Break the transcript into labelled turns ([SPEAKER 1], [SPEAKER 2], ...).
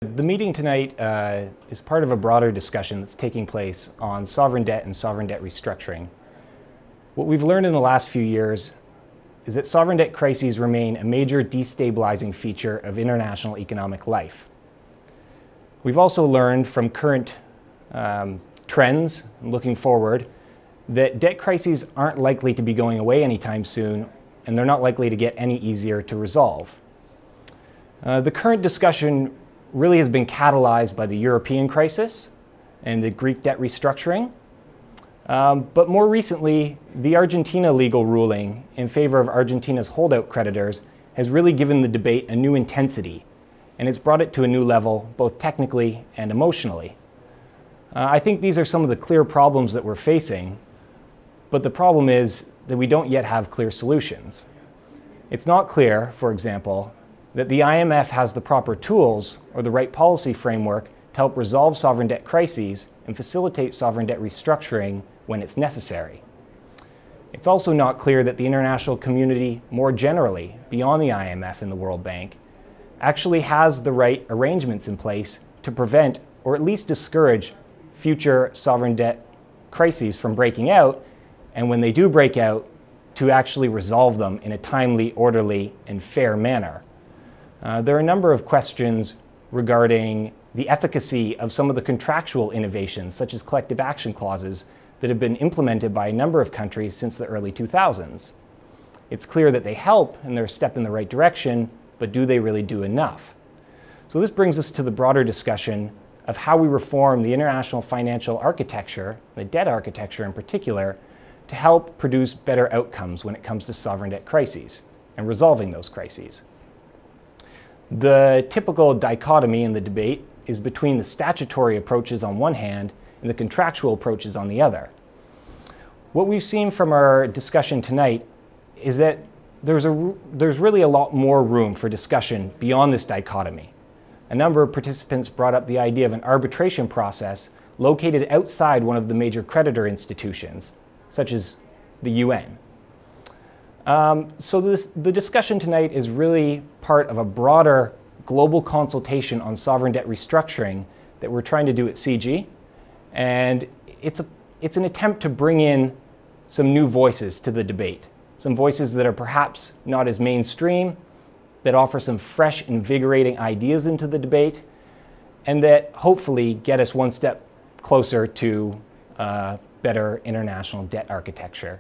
[SPEAKER 1] The meeting tonight is part of a broader discussion that's taking place on sovereign debt and sovereign debt restructuring. What we've learned in the last few years is that sovereign debt crises remain a major destabilizing feature of international economic life. We've also learned from current trends, looking forward, that debt crises aren't likely to be going away anytime soon, and they're not likely to get any easier to resolve. The current discussion really has been catalyzed by the European crisis and the Greek debt restructuring. But more recently, the Argentina legal ruling in favor of Argentina's holdout creditors has really given the debate a new intensity, and it's brought it to a new level, both technically and emotionally. I think these are some of the clear problems that we're facing, but the problem is that we don't yet have clear solutions. It's not clear, for example, that the IMF has the proper tools or the right policy framework to help resolve sovereign debt crises and facilitate sovereign debt restructuring when it's necessary. It's also not clear that the international community more generally, beyond the IMF and the World Bank, actually has the right arrangements in place to prevent or at least discourage future sovereign debt crises from breaking out, and when they do break out, to actually resolve them in a timely, orderly, and fair manner. There are a number of questions regarding the efficacy of some of the contractual innovations, such as collective action clauses, that have been implemented by a number of countries since the early 2000s. It's clear that they help and they're a step in the right direction, but do they really do enough? So this brings us to the broader discussion of how we reform the international financial architecture, the debt architecture in particular, to help produce better outcomes when it comes to sovereign debt crises and resolving those crises. The typical dichotomy in the debate is between the statutory approaches on one hand and the contractual approaches on the other. What we've seen from our discussion tonight is that there's really a lot more room for discussion beyond this dichotomy. A number of participants brought up the idea of an arbitration process located outside one of the major creditor institutions, such as the UN. So the discussion tonight is really part of a broader global consultation on sovereign debt restructuring that we're trying to do at CIGI, and it's an attempt to bring in some new voices to the debate, some voices that are perhaps not as mainstream, that offer some fresh, invigorating ideas into the debate, and that hopefully get us one step closer to better international debt architecture.